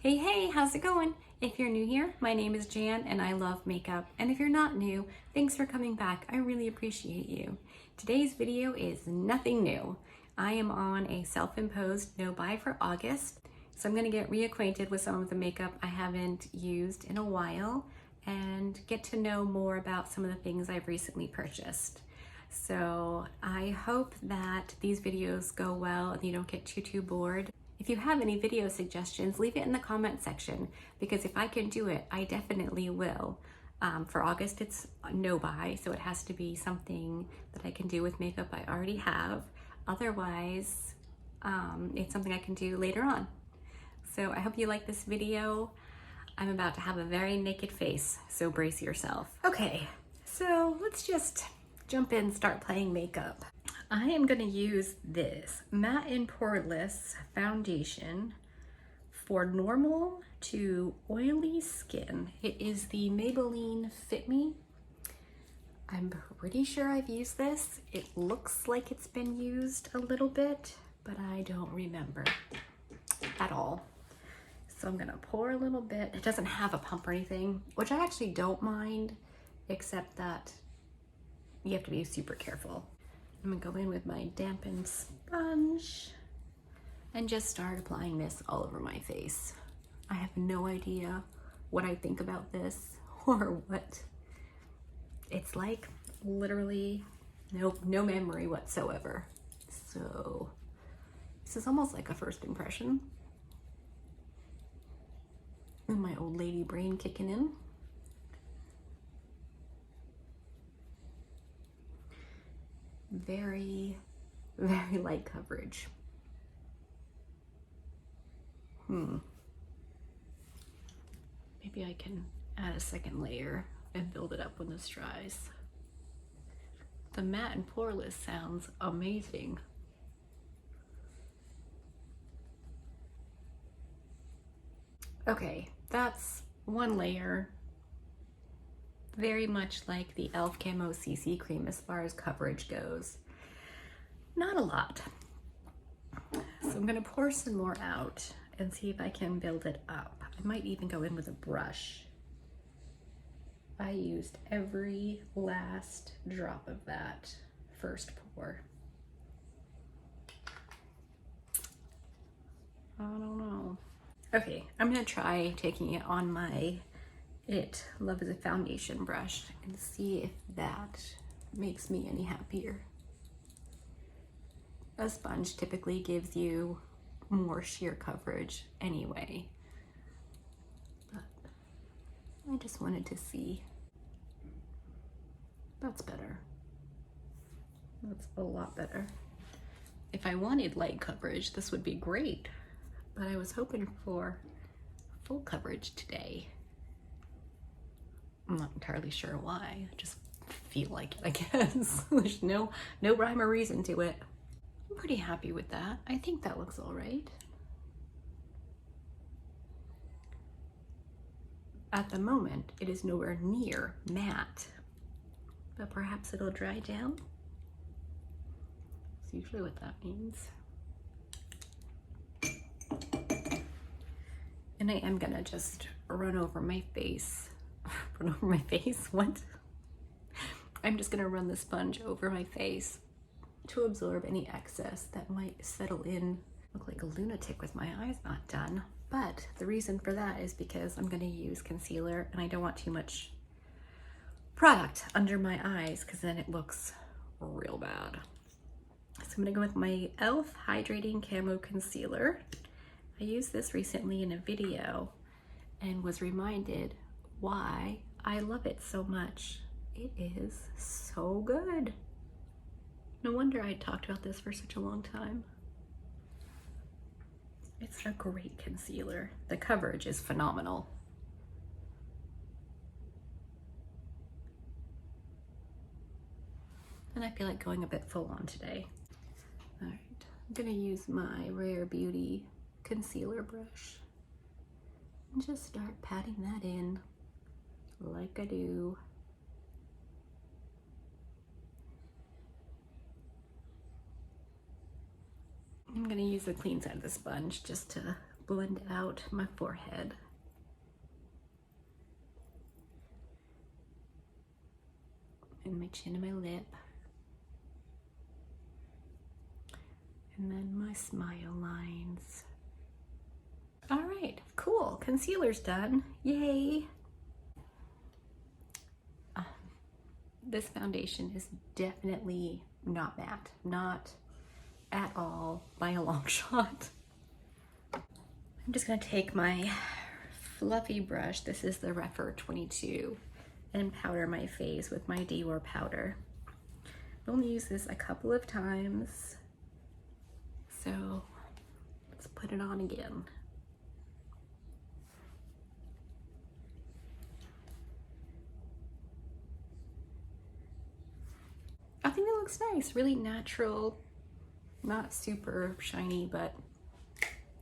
Hey, how's it going? If you're new here, my name is Jan and I love makeup. And if you're not new, thanks for coming back. I really appreciate you. Today's video is nothing new. I am on a self-imposed no buy for August. So I'm gonna get reacquainted with some of the makeup I haven't used in a while and get to know more about some of the things I've recently purchased. So I hope that these videos go well and you don't get too bored. If you have any video suggestions, leave it in the comment section because if I can do it, I definitely will. For August, it's no buy, so it has to be something that I can do with makeup I already have. Otherwise, it's something I can do later on. So I hope you like this video. I'm about to have a very naked face, so brace yourself. Okay, so let's just jump in and start playing makeup. I am going to use this Matte and Poreless foundation for normal to oily skin. It is the Maybelline Fit Me. I'm pretty sure I've used this. It looks like it's been used a little bit, but I don't remember at all. So I'm going to pour a little bit. It doesn't have a pump or anything, which I actually don't mind, except that you have to be super careful. I'm gonna go in with my dampened sponge and just start applying this all over my face. I have no idea what I think about this or what it's like. Literally no memory whatsoever. So this is almost like a first impression. And my old lady brain kicking in. Very light coverage. Maybe I can add a second layer and build it up when this dries. The matte and poreless sounds amazing. Okay, that's one layer. Very much like the e.l.f. Camo CC cream as far as coverage goes. Not a lot. So I'm gonna pour some more out and see if I can build it up. I might even go in with a brush. I used every last drop of that first pour. I don't know. Okay, I'm gonna try taking it on my Love is a Foundation brush and see if that makes me any happier. A sponge typically gives you more sheer coverage anyway, but I just wanted to see. That's better. That's a lot better. If I wanted light coverage, this would be great, but I was hoping for full coverage today. I'm not entirely sure why. I just feel like it, I guess. There's no rhyme or reason to it. I'm pretty happy with that. I think that looks all right. At the moment, it is nowhere near matte, but perhaps it'll dry down. That's usually what that means. And I am gonna just run over my face. Run over my face? What? I'm just gonna run the sponge over my face to absorb any excess that might settle in. Look like a lunatic with my eyes not done. But the reason for that is because I'm gonna use concealer and I don't want too much product under my eyes because then it looks real bad. So I'm gonna go with my e.l.f. Hydrating Camo Concealer. I used this recently in a video and was reminded why I love it so much. It is so good. No wonder I talked about this for such a long time. It's a great concealer. The coverage is phenomenal. And I feel like going a bit full on today. All right, I'm gonna use my Rare Beauty concealer brush and just start patting that in like I do. I'm gonna use the clean side of the sponge just to blend out my forehead. And my chin and my lip. And then my smile lines. All right, cool, concealer's done, yay. This foundation is definitely not matte, not at all by a long shot. I'm just gonna take my fluffy brush, this is the Refer 22, and powder my face with my Dior powder. I've only used this a couple of times, so let's put it on again. I think it looks nice, really natural, not super shiny, but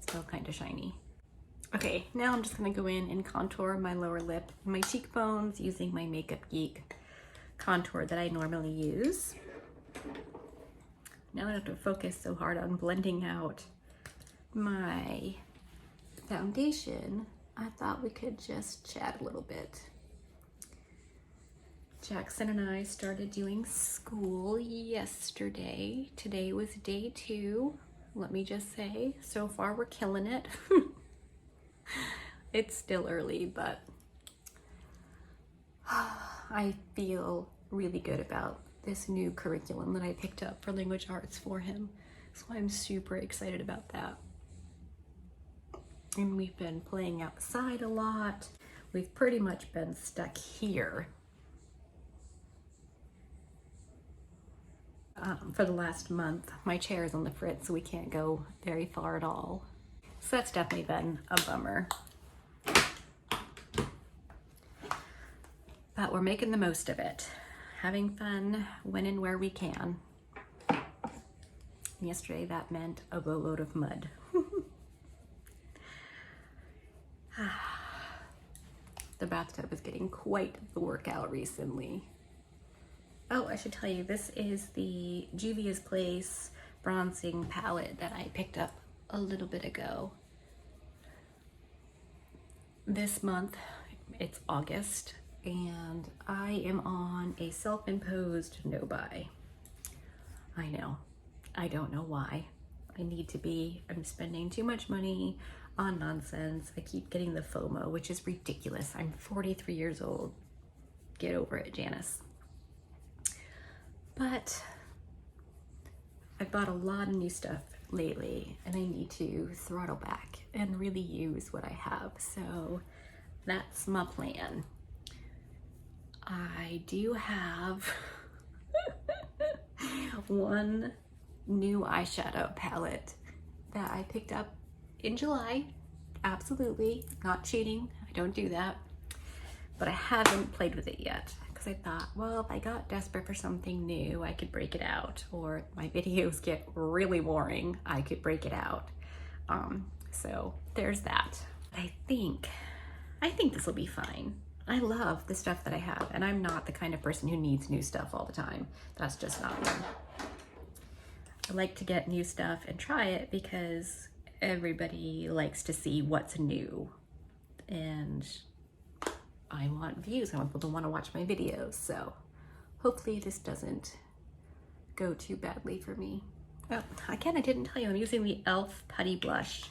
still kind of shiny. Okay, now I'm just gonna go in and contour my lower lip and my cheekbones using my Makeup Geek contour that I normally use. Now I don't have to focus so hard on blending out my foundation. I thought we could just chat a little bit. Jackson and I started doing school yesterday. Today was day 2. Let me just say, so far we're killing it. It's still early, but I feel really good about this new curriculum that I picked up for language arts for him. So I'm super excited about that. And we've been playing outside a lot. We've pretty much been stuck here for the last month. My chair is on the fritz, so we can't go very far at all. So that's definitely been a bummer. But we're making the most of it. Having fun when and where we can. Yesterday that meant a boatload of mud. The bathtub is getting quite the workout recently. Oh, I should tell you, this is the Juvia's Place bronzing palette that I picked up a little bit ago. This month, it's August, and I am on a self-imposed no-buy. I know, I don't know why. I need to be. I'm spending too much money on nonsense. I keep getting the FOMO, which is ridiculous. I'm 43 years old. Get over it, Janice. But I bought a lot of new stuff lately, and I need to throttle back and really use what I have. So that's my plan. I do have one new eyeshadow palette that I picked up in July. Absolutely not cheating, I don't do that, but I haven't played with it yet because I thought, well, if I got desperate for something new, I could break it out, or my videos get really boring, I could break it out. So there's that. I think this will be fine. I love the stuff that I have, and I'm not the kind of person who needs new stuff all the time. That's just not me. I like to get new stuff and try it because everybody likes to see what's new, and I want views. I want people to want to watch my videos, so hopefully this doesn't go too badly for me. Oh, again, I didn't tell you, I'm using the e.l.f. Putty Blush.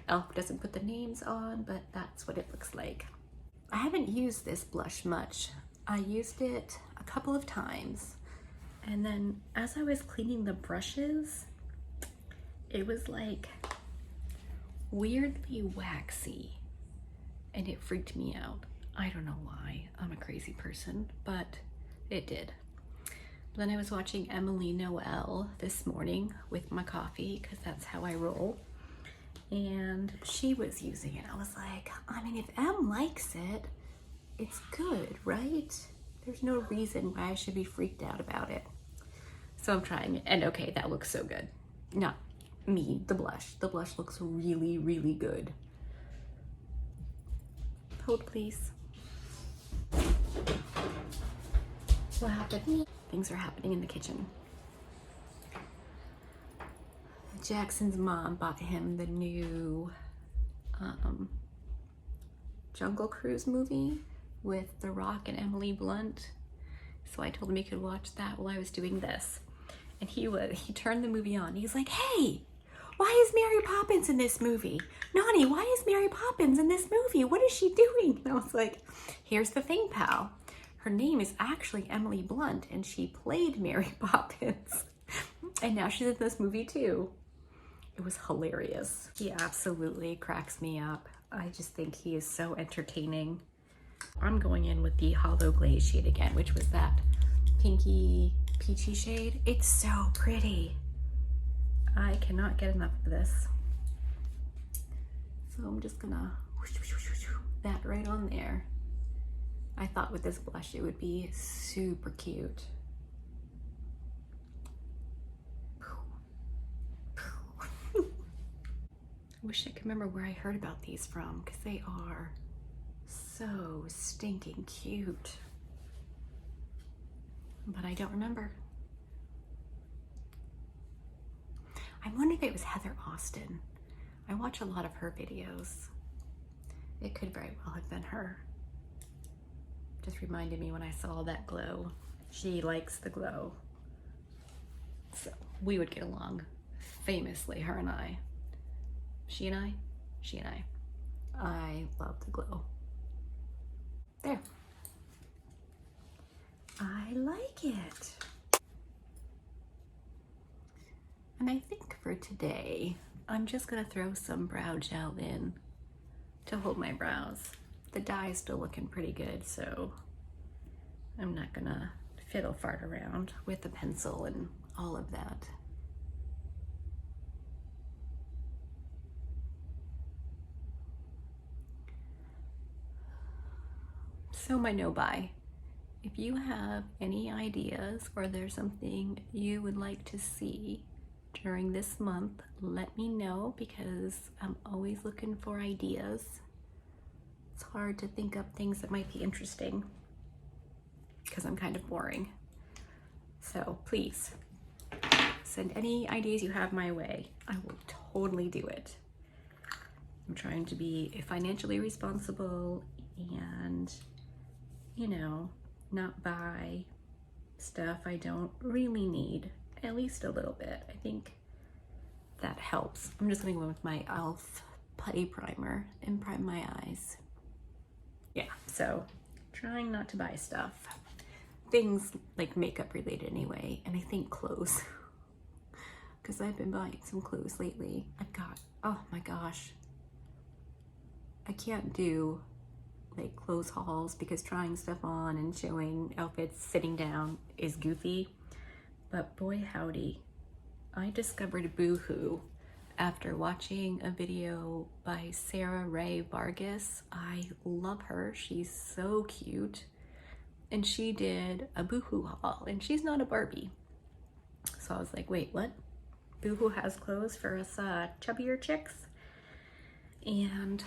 e.l.f. doesn't put the names on, but that's what it looks like. I haven't used this blush much. I used it a couple of times, and then as I was cleaning the brushes, it was like weirdly waxy, and it freaked me out. I don't know why. I'm a crazy person, but it did. Then I was watching Emily Noel this morning with my coffee, because that's how I roll, and she was using it. I was like, I mean, if Em likes it, it's good, right? There's no reason why I should be freaked out about it. So I'm trying it, and okay, that looks so good. Not me, the blush. The blush looks really, really good. Hold, please. What happened? Things are happening in the kitchen. Jackson's mom bought him the new Jungle Cruise movie with The Rock and Emily Blunt. So I told him he could watch that while I was doing this. And he turned the movie on. He's like, hey, why is Mary Poppins in this movie? Nani, why is Mary Poppins in this movie? What is she doing? And I was like, here's the thing, pal. Her name is actually Emily Blunt, and she played Mary Poppins. And now she's in this movie too. It was hilarious. He absolutely cracks me up. I just think he is so entertaining. I'm going in with the Hollow Glaze shade again, which was that pinky peachy shade. It's so pretty. I cannot get enough of this. So I'm just gonna that right on there. I thought with this blush it would be super cute. I wish I could remember where I heard about these from, because they are so stinking cute. But I don't remember. I'm wondering if it was Heather Austin. I watch a lot of her videos. It could very well have been her. Just reminded me when I saw that glow. She likes the glow. So we would get along famously, her and I. She and I. I love the glow. There. I like it. And I think for today, I'm just gonna throw some brow gel in to hold my brows. The dye is still looking pretty good, so I'm not gonna fiddle fart around with the pencil and all of that. So my no-buy, if you have any ideas or there's something you would like to see during this month, let me know, because I'm always looking for ideas. It's hard to think up things that might be interesting because I'm kind of boring. So please send any ideas you have my way. I will totally do it. I'm trying to be financially responsible and, you know, not buy stuff I don't really need, at least a little bit. I think that helps. I'm just gonna go in with my Elf Putty Primer and prime my eyes. Yeah, so trying not to buy stuff. Things like makeup related anyway, and I think clothes. Because I've been buying some clothes lately. I've got, oh my gosh. I can't do like clothes hauls because trying stuff on and showing outfits sitting down is goofy. But boy howdy, I discovered Boohoo after watching a video by Sarah Ray Vargas. I love her, she's so cute. And she did a Boohoo haul, and she's not a Barbie. So I was like, wait, what? Boohoo has clothes for us chubbier chicks? And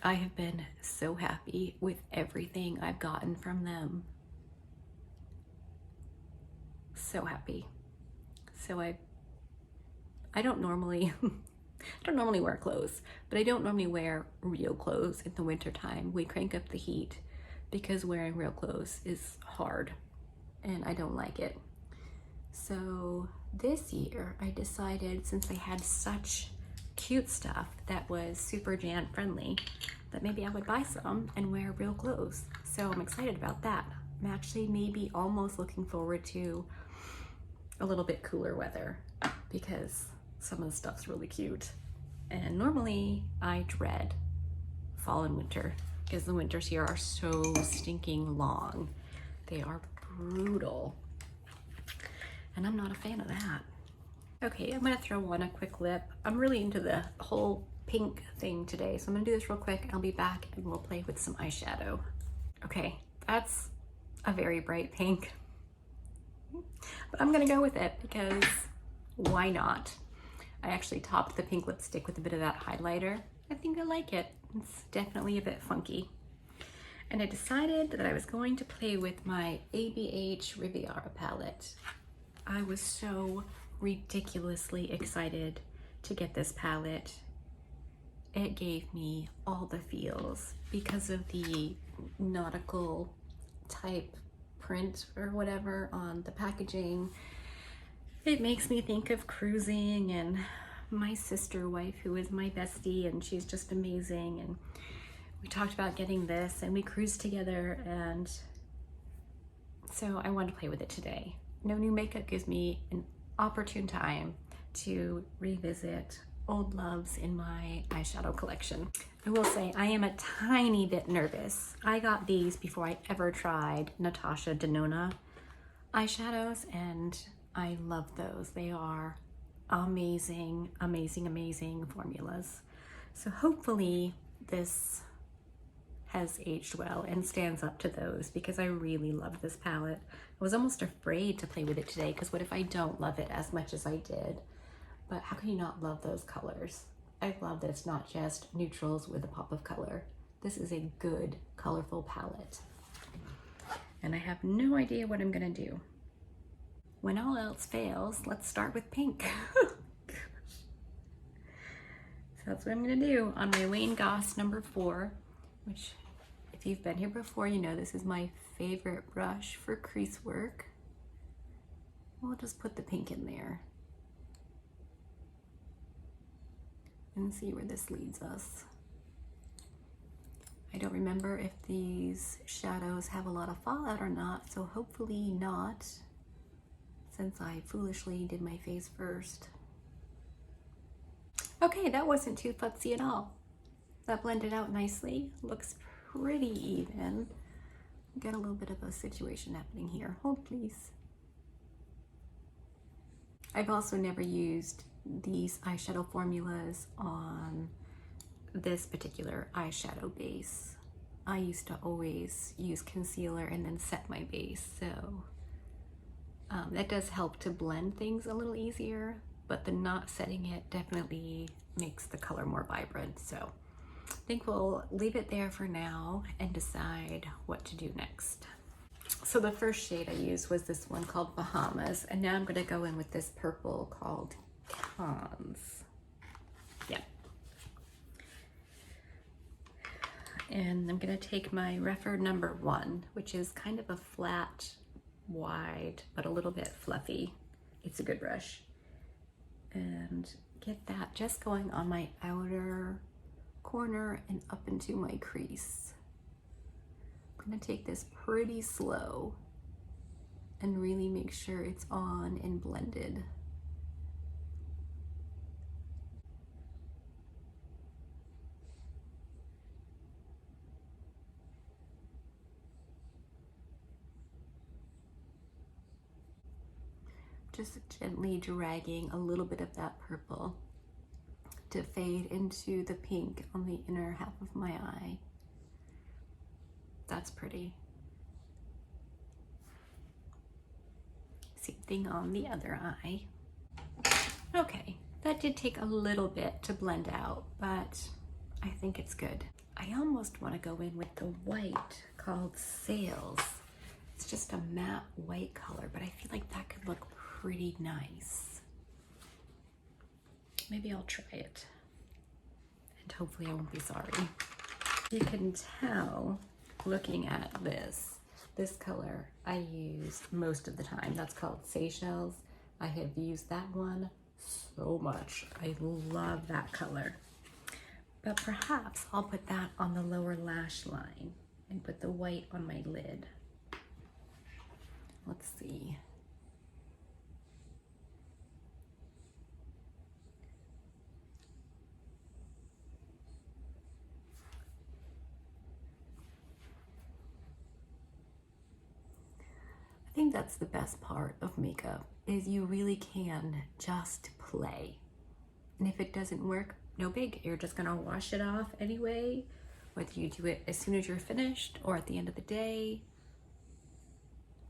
I have been so happy with everything I've gotten from them. So happy. So I don't normally wear clothes, but I don't normally wear real clothes in the winter time. We crank up the heat because wearing real clothes is hard and I don't like it. So this year I decided, since I had such cute stuff that was super Jan friendly, that maybe I would buy some and wear real clothes. So I'm excited about that. I'm actually maybe almost looking forward to a little bit cooler weather because some of the stuff's really cute. And normally I dread fall and winter because the winters here are so stinking long. They are brutal. And I'm not a fan of that. Okay, I'm gonna throw on a quick lip. I'm really into the whole pink thing today, so I'm gonna do this real quick. I'll be back and we'll play with some eyeshadow. Okay, that's a very bright pink, but I'm gonna go with it because why not? I actually topped the pink lipstick with a bit of that highlighter. I think I like it. It's definitely a bit funky. And I decided that I was going to play with my Abh Riviara palette. I was so ridiculously excited to get this palette. it gave me all the feels because of the nautical type print or whatever on the packaging. It makes me think of cruising and my sister wife, who is my bestie, and she's just amazing. And we talked about getting this and we cruised together, and so I wanted to play with it today. No new makeup gives me an opportune time to revisit old loves in my eyeshadow collection. I will say I am a tiny bit nervous. I got these before I ever tried Natasha Denona eyeshadows, and I love those. They are amazing, amazing, amazing formulas. So hopefully this has aged well and stands up to those, because I really love this palette. I was almost afraid to play with it today, because what if I don't love it as much as I did? But how can you not love those colors? I love that it's not just neutrals with a pop of color. This is a good, colorful palette. And I have no idea what I'm gonna do. When all else fails, let's start with pink. So that's what I'm gonna do on my Wayne Goss number 4, which if you've been here before, you know this is my favorite brush for crease work. We'll just put the pink in there and see where this leads us. I don't remember if these shadows have a lot of fallout or not, so hopefully not, since I foolishly did my face first. Okay, that wasn't too futzy at all. That blended out nicely. Looks pretty even. Got a little bit of a situation happening here. Hold please. I've also never used these eyeshadow formulas on this particular eyeshadow base. I used to always use concealer and then set my base, so that does help to blend things a little easier, but the not setting it definitely makes the color more vibrant. So I think we'll leave it there for now and decide what to do next. So the first shade I used was this one called Bahamas, and now I'm going to go in with this purple called Cons. Yeah. And I'm going to take my Refer number 1, which is kind of a flat, wide, but a little bit fluffy. It's a good brush. And get that just going on my outer corner and up into my crease. I'm going to take this pretty slow and really make sure it's on and blended. Just gently dragging a little bit of that purple to fade into the pink on the inner half of my eye. That's pretty. Same thing on the other eye. Okay, that did take a little bit to blend out, but I think it's good. I almost want to go in with the white called Sails. It's just a matte white color, but I feel like that could look pretty nice. Maybe I'll try it, and hopefully I won't be sorry. You can tell looking at this color I use most of the time. That's called Seychelles. I have used that one so much. I love that color. But perhaps I'll put that on the lower lash line and put the white on my lid. Let's see. I think that's the best part of makeup, is you really can just play. And if it doesn't work, no big. You're just gonna wash it off anyway, whether you do it as soon as you're finished or at the end of the day.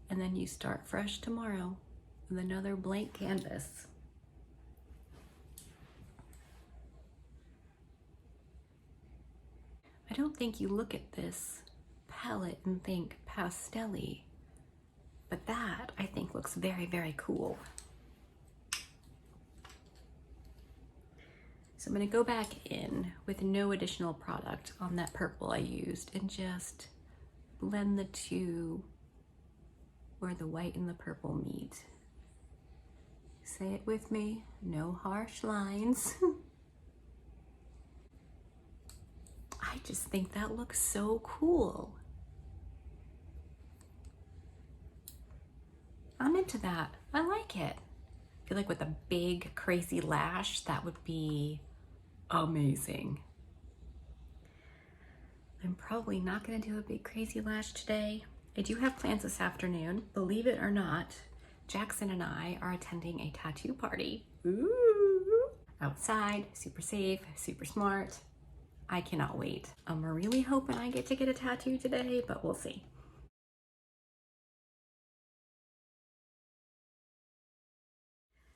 And then you start fresh tomorrow with another blank canvas. I don't think you look at this palette and think pastel-y, but that I think looks very, very cool. So I'm gonna go back in with no additional product on that purple I used and just blend the two where the white and the purple meet. Say it with me, no harsh lines. I just think that looks so cool. I'm into that. I like it. I feel like with a big crazy lash, that would be amazing. I'm probably not gonna do a big crazy lash today. I do have plans this afternoon. Believe it or not, Jackson and I are attending a tattoo party. Ooh. Outside, super safe, super smart. I cannot wait. I'm really hoping I get to get a tattoo today, but we'll see.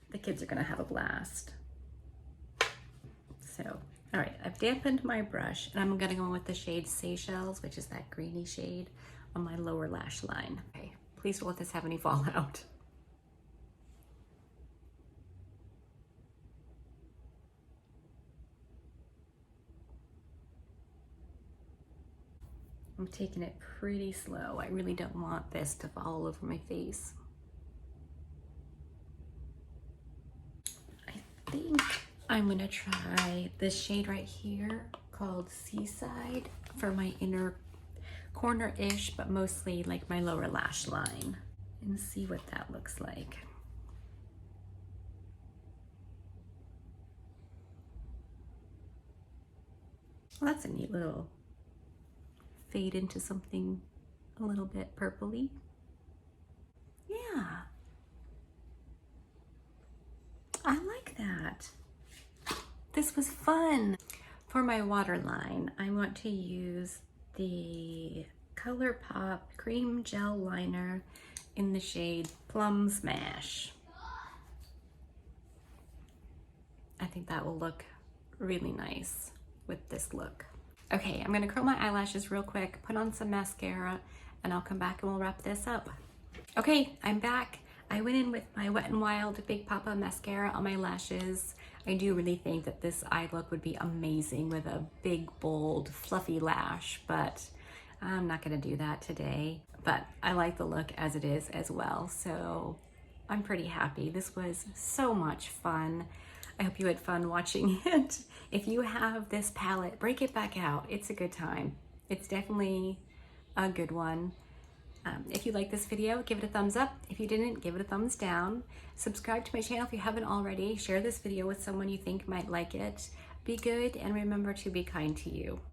The kids are gonna have a blast. So, all right, I've dampened my brush and I'm gonna go in with the shade Seychelles, which is that greeny shade on my lower lash line. Okay, please don't let this have any fallout. I'm taking it pretty slow. I really don't want this to fall all over my face. I think I'm gonna try this shade right here called Seaside for my inner corner-ish, but mostly like my lower lash line, and see what that looks like. Well, that's a neat little fade into something a little bit purpley. Yeah, I like that. This was fun. For my waterline, I want to use the ColourPop Cream Gel Liner in the shade Plum Smash. I think that will look really nice with this look. Okay, I'm gonna curl my eyelashes real quick, put on some mascara, and I'll come back and we'll wrap this up. Okay, I'm back. I went in with my Wet n Wild Big Papa mascara on my lashes. I do really think that this eye look would be amazing with a big, bold, fluffy lash, but I'm not gonna do that today. But I like the look as it is as well, so I'm pretty happy. This was so much fun. I hope you had fun watching it. If you have this palette, break it back out. It's a good time. It's definitely a good one. If you like this video, give it a thumbs up. If you didn't, give it a thumbs down. Subscribe to my channel if you haven't already. Share this video with someone you think might like it. Be good and remember to be kind to you.